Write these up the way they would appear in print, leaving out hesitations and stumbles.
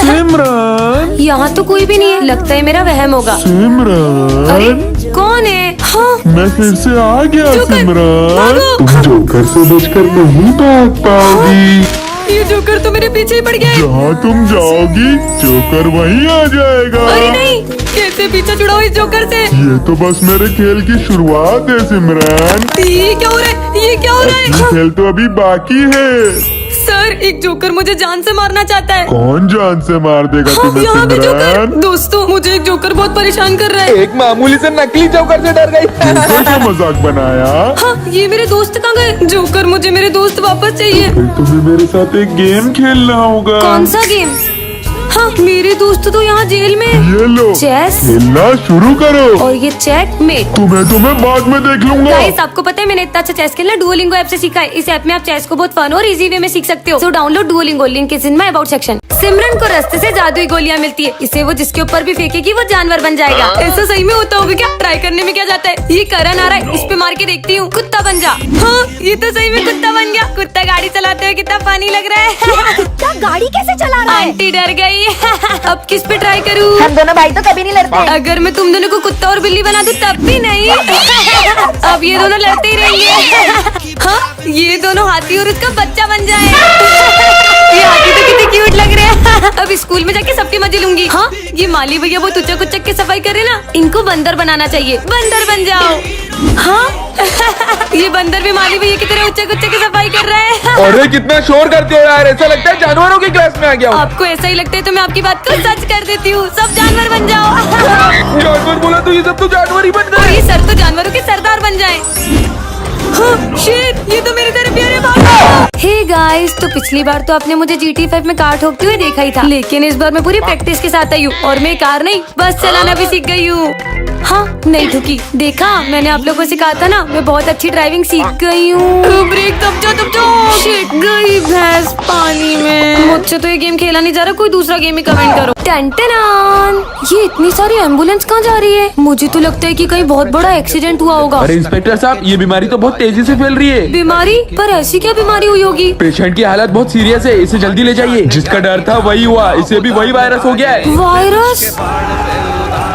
सिमरन, यहाँ तो कोई भी नहीं है, लगता है मेरा वहम होगा। अरे सिमरन, कौन है? हाँ मैं फिर से आ गया जोकर, सिमरन। भागो। तुम जोकर से बचकर नहीं भाग पाओगी। ये जोकर तो मेरे पीछे ही पड़ गया है। जहाँ तुम जाओगी जोकर वहीं आ जाएगा। अरे नहीं, कैसे पीछे छुड़ाओ इस जोकर से? ये तो बस मेरे खेल की शुरुआत है सिमरन। ये क्या हो रहा है? ये क्या हो रहा है? असली खेल तो अभी बाकी है। सर, एक जोकर मुझे जान से मारना चाहता है। कौन जान से मार देगा तुम्हें यहाँ भी जोकर। सिमरन? दोस्तों, मुझे एक जोकर बहुत परेशान कर रहा है। एक मामूली से नकली जोकर से डर गई। जोकर का मजाक बनाया। हाँ, ये मेरे दोस्त कहाँ गए? जोकर, मुझे मेरे दोस्त वापस चाहिए। फिर तुम्हें मेरे साथ एक गेम खेलना होगा। कौन सा गेम? हाँ, मेरे दोस्त तो यहाँ जेल में। ये लो, चेस खेलना शुरू करो। और ये चेक मेट। तुम्हें बाद में देख लूंगा। गाइस, आपको पता है मैंने इतना अच्छा चेस खेलना डुओलिंगो ऐप से सीखा है। इस ऐप में आप चेस को बहुत फन और इजी वे में सीख सकते हो। So download Duolingo, link is in my about section. Simran को रास्ते से जादुई गोलियां मिलती है। इसे वो जिसके ऊपर भी फेंकेगी वो जानवर बन जाएगा। ऐसा सही में होता होगा क्या? ट्राई करने में क्या जाता है? ये करण आ रहा है, इस पे मार के देखती हूँ। कुत्ता बन जा। हाँ, ये तो सही में कुत्ता बन गया। कुत्ता गाड़ी चलाते हुए कितना फनी लग रहा है। कुत्ता गाड़ी कैसे चला रहा है? आंटी डर गई। अब किस पे ट्राई करूँ? हम दोनों भाई तो कभी नहीं लड़ते। अगर मैं तुम दोनों को कुत्ता और बिल्ली बना दूं तब भी नहीं। अब ये दोनों लड़ते ही रहेंगे। हाँ, ये दोनों हाथी और उसका बच्चा बन जाए। ये हाथी तो कितने क्यूट लग रहे हैं। अब स्कूल में जाके सबके मजे लूंगी। हाँ, ये माली भैया बहुत उचक उचक के सफाई कर रहे हैं ना, इनको बंदर बनाना चाहिए। बंदर बन जाओ। हाँ, ये बंदर भी माली भैया की तरह उचक उचक के सफाई कर रहा है। अरे कितना शोर करते हो यार, ऐसा लगता है जानवरों की क्लास में आ गया हूँ। आपको ऐसा ही लगता है तो मैं आपकी बात को सच कर देती हूँ। सब जानवर बन जाओ। जानवर बोला तो ये सब तो जानवर ही बन और गए। ये सर तो जानवरों के सरदार बन जाए। हाँ, शिट, ये तो मेरी तरफ प्यारे भागो। हे गाइस, तो पिछली बार तो आपने मुझे GT 5 में कार ठोकते हुए देखा ही था, लेकिन इस बार मैं पूरी प्रैक्टिस के साथ आई हूँ और मैं कार नहीं बस चलाना भी सीख गई हूँ। हाँ, नहीं ठुकी। देखा, मैंने आप लोगों को सिखाया था ना, मैं बहुत अच्छी ड्राइविंग सीख गई हूँ। ब्रेक दब जाओ। शिट, गई भैंस पानी में। मुझसे तो ये गेम खेला नहीं जा रहा, कोई दूसरा गेम ही कमेंट करो। टन-टनान, ये इतनी सारी एम्बुलेंस कहाँ जा रही है? मुझे तो लगता है कि कहीं बहुत बड़ा एक्सीडेंट हुआ होगा। अरे इंस्पेक्टर साहब, ये बीमारी तो बहुत तेजी से फैल रही है। बीमारी? पर ऐसी क्या बीमारी हुई होगी? पेशेंट की हालत बहुत सीरियस है, इसे जल्दी ले जाइए। जिसका डर था वही हुआ, इसे भी वही वायरस हो गया है। वायरस?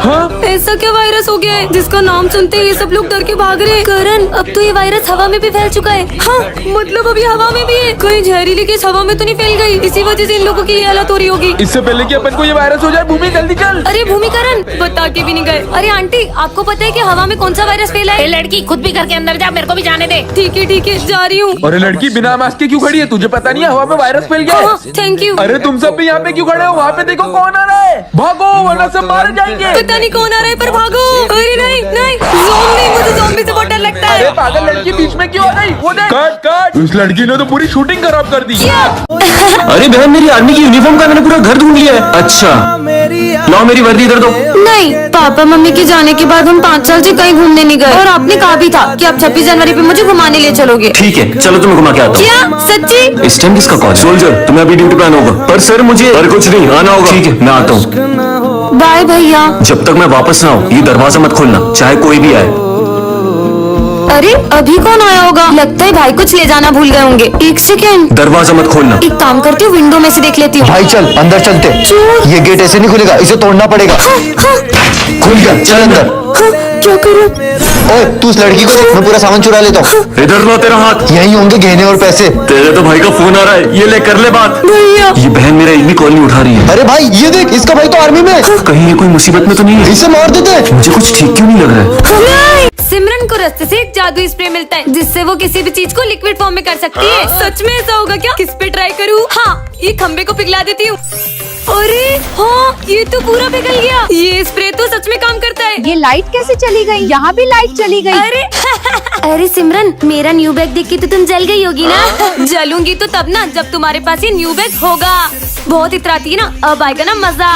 हाँ, ऐसा क्या वायरस हो गया है जिसका नाम सुनते ही ये सब लोग डर के भाग रहे हैं? करण, अब तो ये वायरस हवा में भी फैल चुका है। हाँ, मतलब अभी हवा में भी है। कहीं जहरीली गैस हवा में तो नहीं फैल गई? इसी वजह से इन लोगों की ये हालत हो रही होगी। इससे पहले कि अपन को ये वायरस हो जाए, भूमि जल्दी चल। अरे भूमिकरण, बता के भी नहीं गए। अरे आंटी, आपको पता है कि हवा में कौन सा वायरस फैला है? लड़की, खुद भी घर के अंदर जा, मेरे को भी जाने दे। ठीक है, जा रही हूँ। अरे लड़की, बिना मास्क के क्यों खड़ी है? तुझे पता नहीं है हवा में वायरस फैल गया हाँ, है? Thank you. अरे तुम सब भी यहाँ पे क्यों खड़े हो? वहाँ पे देखो कौन आ रहा है। भागो वरना सब मारे जाएंगे। पता नहीं कौन आ रहा है, पर भागो। अरे नहीं, ज़ॉम्बी, मुझे ज़ॉम्बी से बहुत डर लगता है। अरे पागल लड़की बीच में क्यों आ गई? वो देख। कट। इस लड़की ने तो पूरी शूटिंग खराब कर दी। अरे बहन, मेरी आर्मी की यूनिफॉर्म का मैंने पूरा घर ढूंढ लिया है। अच्छा, लाओ मेरी वर्दी इधर दो। नहीं, पापा मम्मी के जाने के बाद हम 5 साल से कहीं घूमने नहीं गए, और आपने कहा भी था कि आप 26 जनवरी पे मुझे घुमाने ले चलोगे। ठीक है, चलो तुम्हें घुमा के आता हूँ। क्या सच्ची? इस टाइम किसका कॉल? सोल्जर, तुम्हें अभी ड्यूटी पे आना होगा। पर सर मुझे और कुछ नहीं, आना होगा। ठीक है, मैं आता हूँ। बाय भैया। जब तक मैं वापस ना आऊँ ये दरवाजा मत खोलना, चाहे कोई भी आए। अरे अभी कौन आया होगा? लगता है भाई कुछ ले जाना भूल गए होंगे। 1 सेकेंड, दरवाजा मत खोलना। एक काम करती हूँ, विंडो में से देख लेती हूँ। भाई चल अंदर चलते। चोर। ये गेट ऐसे नहीं खुलेगा, इसे तोड़ना पड़ेगा। खुल गया, चल अंदर। क्या करूँ? ओए तू उस लड़की को देख, मैं पूरा सामान चुरा लेता हूँ। इधर लो, तेरा हाथ। यहीं होंगे गहने और पैसे। तेरे तो भाई का फोन आ रहा है, ये ले कर ले बात। भैया, ये बहन मेरा एक भी कॉल नहीं उठा रही है। अरे भाई ये देख, इसका भाई तो आर्मी में है। कहीं ये कोई मुसीबत में तो नहीं है? इसे मार देते हैं। मुझे कुछ ठीक क्यों नहीं लग रहा है। सिमरन को रास्ते से एक जादुई स्प्रे मिलता है जिससे वो किसी भी चीज को लिक्विड फॉर्म में कर सकती है। सच में ऐसा होगा क्या? किस पे ट्राई करूँ? हाँ, ये खंबे को पिघला देती हूँ। अरे हाँ, ये तो पूरा पिघल गया। ये स्प्रे तो सच में काम करता है। ये लाइट कैसे चली गई? यहाँ भी लाइट चली गई। अरे सिमरन, मेरा न्यू बैग देख के तो तुम जल गई होगी ना? जलूंगी तो तब ना जब तुम्हारे पास ये न्यू बैग होगा। बहुत इतराती है ना, अब आएगा ना मजा।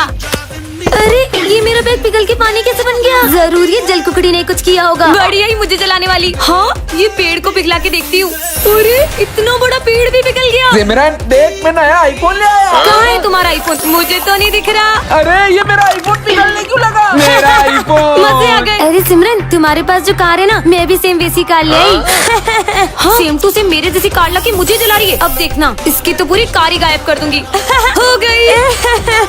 अरे ये मेरा बैग पिघल के पानी कैसे बन गया? जरूर ये जल कुकड़ी ने कुछ किया होगा। बढ़िया ही मुझे जलाने वाली। हाँ, ये पेड़ को पिघला के देखती हूँ। अरे इतना बड़ा पेड़ भी पिघल गया। सिमरन देख, मैं नया आईफोन ले आया। कहाँ है तुम्हारा आईफोन? मुझे तो नहीं दिख रहा। अरे ये मेरा आईफोन पिघलने क्यों लगा? मेरा आईफोन। मजे आ गए। अरे सिमरन, तुम्हारे पास जो कार है ना, मैं भी सेम वैसी कार ले आई। हाँ? सेम टू सेम मेरे जैसी कार लाके मुझे जला रही है। अब देखना, इसकी तो पूरी कार ही गायब कर दूंगी। हो गई।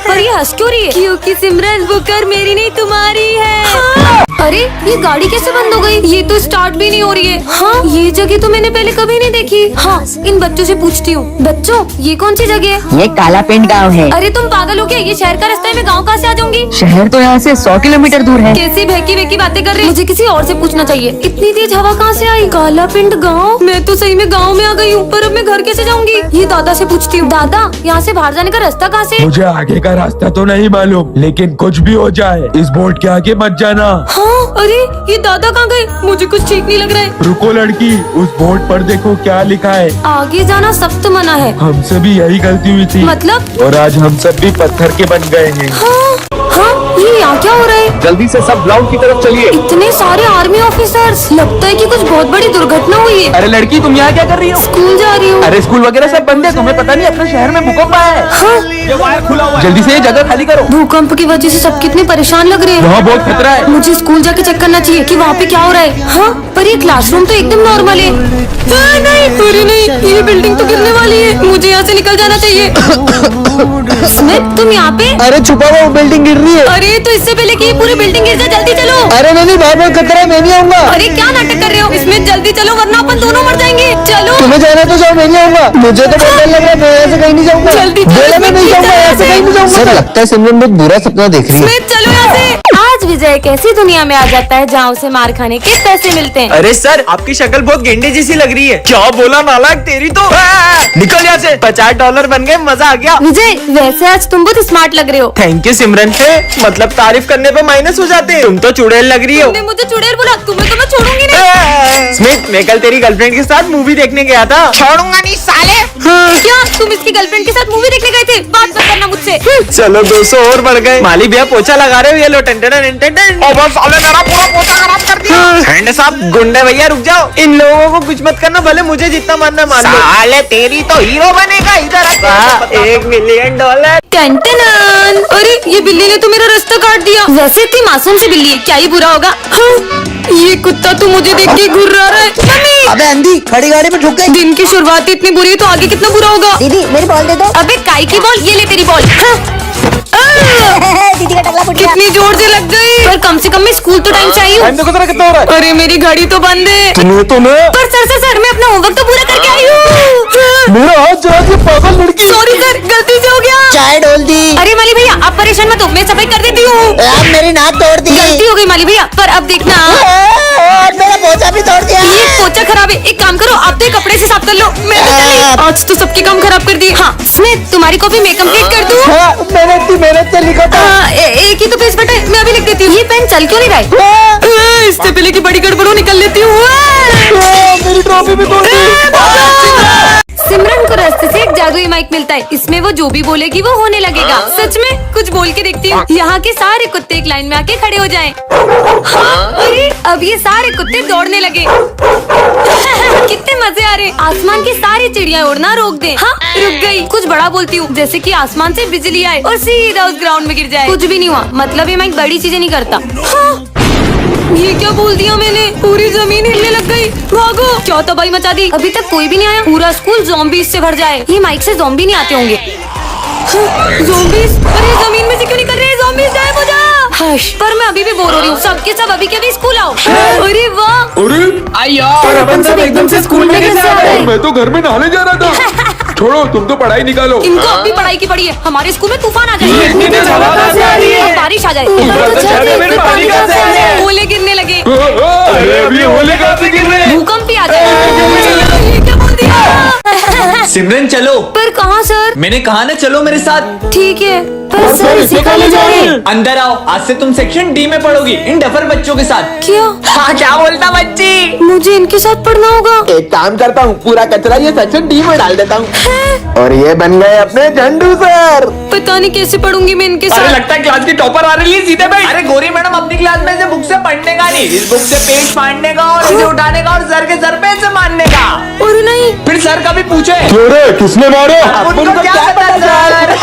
पर ये ये हंस क्यों रही है? क्योंकि सिमरन वो कर मेरी नहीं तुम्हारी है। हाँ। अरे ये गाड़ी कैसे बंद हो गई? ये तो स्टार्ट भी नहीं हो रही है। हाँ ये जगह तो मैंने पहले कभी नहीं देखी। हाँ इन बच्चों से पूछती हूँ। बच्चों ये कौन सी जगह है? ये काला पेंट गाँव है। अरे तुम पागल हो क्या? ये शहर का रास्ता है, मैं गाँव कहाँ से आ जाऊंगी? शहर तो यहाँ से 100 किलोमीटर दूर है। कैसी बहकी बहकी बातें कर रहे हैं? मुझे किसी और से पूछना चाहिए। इतनी तेज हवा कहाँ से आई? काला पिंड गाँव? मैं तो सही में गाँव में आ गई हूँ, पर अब मैं घर कैसे जाऊंगी? ये दादा से पूछती हूँ। दादा यहाँ से बाहर जाने का रास्ता कहाँ से? मुझे आगे का रास्ता तो नहीं मालूम, लेकिन कुछ भी हो जाए इस बोर्ड के आगे मत जाना। हाँ अरे ये दादा कहाँ गए? मुझे कुछ ठीक नहीं लग रहा है। रुको लड़की, उस बोर्ड पर देखो क्या लिखा है। आगे जाना सख्त मना है। हमसे भी यही गलती हुई थी, मतलब? और आज हम सब भी पत्थर के बन गए हैं। हाँ ये यहाँ क्या हो रहा है? जल्दी से सब ग्राउंड की तरफ चलिए। इतने सारे आर्मी ऑफिसर्स, लगता है कि कुछ बहुत बड़ी दुर्घटना हुई है। अरे लड़की तुम यहाँ क्या कर रही हो? स्कूल जा रही हूँ। अरे स्कूल वगैरह सब बंद है, तुम्हें पता नहीं अपने शहर में भूकंप आया है। हाँ ये वायर खुला हुआ है। जल्दी से ये जगह खाली करो। भूकंप की वजह से सब कितने परेशान लग रहे हैं। वहाँ बहुत खतरा है। मुझे स्कूल जाके चेक करना चाहिए कि वहाँ पे क्या हो रहा है। हाँ पर ये क्लासरूम तो एकदम नॉर्मल है। नहीं अरे नहीं, ये बिल्डिंग तो गिरने वाली है। मुझे यहाँ से निकल जाना चाहिए। स्मिथ तुम यहाँ पे? अरे छुपा हुआ बिल्डिंग गिर रही है। अरे तो इससे पहले कि ये पूरी बिल्डिंग गिर जाए जल्दी चलो। अरे नहीं बहुत खतरा है, मैं नहीं आऊंगा। अरे क्या नाटक कर रहे हो? इसमें जल्दी चलो वरना अपन दोनों मर जाएंगे। चलो तुम्हें जाना तो जाओ, मैं नहीं आऊंगा। मुझे तो बहुत डर लग रहा है, मैं यहाँ से कहीं नहीं जाऊंगा। जल्दी चलो, बोला मैं नहीं जाऊंगा, यहाँ से कहीं नहीं जाऊंगा। सर लगता है सिमरन बहुत बुरा सपना देख रही है। स्मिथ चलो यहाँ से। आज विजय कैसी दुनिया में आ जाता है जहाँ उसे मार खाने के पैसे मिलते हैं। अरे सर आपकी शक्ल बहुत गेंडे जैसी लग रही है। क्या बोला नालायक, तेरी तो निकल यहाँ से। $50 बन गए, मजा आ गया। विजय वैसे आज तुम बहुत स्मार्ट लग रहे हो। थैंक यू सिमरन। मतलब तारीफ करने पे माइनस हो जाते हैं। तुम तो चुड़ैल लग रही हो। तुमने मुझे चुड़ैल बोला, तुम्हें तो मैं छोड़ूंगी नहीं। स्मिथ मैं कल तेरी गर्लफ्रेंड के साथ मूवी देखने गया था। छोड़ूंगा नहीं साले। क्या तुम इसकी गर्लफ्रेंड के साथ मूवी देखने गए थे? बात मत करना मुझसे। चलो 200 और बढ़ गए। माली भैया पोछा लगा रहे हो, ये लो टन साले मेरा पूरा पोछा खराब कर दिया। हैंड साहब गुंडे भैया रुक जाओ, इन लोगों को कुछ मत करना, भले मुझे जितना मानना मान लो। साले तेरी तो हीरो बनेगा इधर। $1 मिलियन। टन। अरे ये बिल्ली ने तो मेरा रास्ता काट दिया। वैसे इतनी मासूम सी बिल्ली है, क्या ही बुरा होगा। हाँ, ये कुत्ता तो मुझे देख के घुर्रा रहा है। मम्मी अबे अंधी खड़ी गाड़ी पे ठुक गई। दिन की शुरुआत ही इतनी बुरी है तो आगे कितना बुरा होगा। दीदी मेरी बॉल दे दो। अबे काई की बॉल, ये ले तेरी बॉल। हाँ। दीदी का टकला फुट गया। कितनी जोर से लग गई। पर कम से कम मैं स्कूल तो टाइम से आई हूँ। देखो जरा कितना हो रहा है। अरे मेरी घड़ी तो बंद है। तुम्हें तो ना पर सर मैं अपना होमवर्क तो पूरा करके आई हूँ। मेरा हाथ जरा के पागल लड़की। सॉरी सर, गलती से हो गया। चाय डोल दी। अरे माली भैया आप परेशान मत हो, मैं सफाई कर देती हूँ। यार मेरी नाक तोड़ दी। गलती हो गई माली भैया, पर अब देखना और मेरा पोछा भी तोड़ दिया। ये पोछा खराब है। एक काम करो, आप तो ये कपड़े से साफ कर लो। मैं तो चली। आज तो सबके काम खराब कर दिए। हाँ स्मिथ तुम्हारी कॉपी मैं कंप्लीट कर दूँ। मैंने इतनी मेहनत से लिखा था। एक ही तो पेज बटा है, मैं अभी लिख देती हूँ। ये पेन चल क्यों नहीं रहा है? इससे पहले की बड़ी गड़बड़ हो निकल लेती हूँ। मेरी ट्रॉफी भी तोड़ दी। सिमरन को रास्ते से एक जादुई माइक मिलता है, इसमें वो जो भी बोलेगी वो होने लगेगा। सच में कुछ बोल के देखती हूँ। यहाँ के सारे कुत्ते एक लाइन में आके खड़े हो जाएं। हाँ, अरे अब ये सारे कुत्ते दौड़ने लगे। कितने मजे आ रहे। आसमान की सारी चिड़िया उड़ना रोक दे। हाँ रुक गई। कुछ बड़ा बोलती हूँ, जैसे कि आसमान से बिजली आए और सीधा उस ग्राउंड में गिर जाए। कुछ भी नहीं हुआ, मतलब ये माइक बड़ी चीजें नहीं करता। हाँ, ये क्या बोल दिया मैंने? पूरी जमीन हिलने लग गई। भागो, क्या तबाही मचा दी। अभी तक कोई भी नहीं आया। पूरा स्कूल ज़ॉम्बीज़ से भर जाए। ये माइक से ज़ॉम्बी नहीं आते होंगे। ज़ॉम्बीज़? अरे जमीन में से क्यों निकल रहे हैं ज़ॉम्बीज़? गायब हो जा। हश, पर मैं अभी भी बोर हो रही हूँ। सबके सब अभी के अभी स्कूल आओ। अरे वाह, अरे यार अपन सब एकदम से स्कूल में कैसे आ गए? मैं तो घर में नहाने जा रहा था। छोड़ो, तुम तो पढ़ाई निकालो। इनको अब भी पढ़ाई की पड़ी है। हमारे स्कूल में तूफान आ जाए, बारिश आ जाए, ओले गिरने लगे, अभी होले कहाँ से गिर रहे हैं? भूकंप भी आ जाए। ये क्या बोल दिया? सिमरन चलो। पर कहाँ सर? मैंने कहा ना चलो मेरे साथ। ठीक है, पर सर इसे कहाँ ले जा रहे हैं? अंदर आओ, आज से तुम सेक्शन डी में पढ़ोगी इन डफर बच्चों के साथ। क्या? हाँ क्या बोलता बच्ची? मुझे इनके साथ पढ़ना होगा। एक काम करता हूँ, पूरा कचरा ये सेक्शन डी में डाल देता हूँ और ये बन गए अपने झंडू सर। पता नहीं कैसे पढ़ूंगी मैं इनके अरे साथ। लगता है क्लास की टॉपर आ रही है, सीधे बैठ। अरे गोरी मैडम अपनी क्लास में से बुक से पढ़ने का नहीं, इस बुक से पेज फाड़ने का और इसे उठाने का और सर के सर पे से मारने का। और नहीं, फिर सर कभी पूछे अरे किसने मारा? उनको क्या पता सर?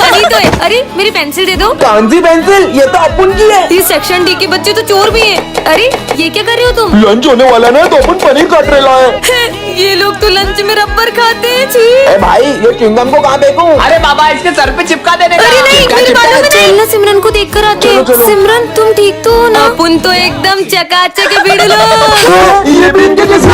फनी तो है। अरे मेरी पेंसिल दे दो। कौन सी पेंसिल? ये तो अपुन की है। ये सेक्शन डी के बच्चे तो चोर भी हैं। अरे ये क्या कर रहे हो तुम? लंच होने वाला ना, तो अपन पनीर काट रहे लाए। ये लोग तो लंच में रबर खाते हैं। छी। ए भाई, ये चिंगम को कहाँ फेंकूं? अरे बाबा इसके सर पे चिपका देने का। अरे नहीं, मेरे मुझे मालूम ही नहीं। चलना सिमरन को देख कर आते हैं। चलो, चलो। सिमरन तुम ठीक तो हो ना? अपन तो एकदम चकाचक भिड़ लो। ये भी इनके जैसे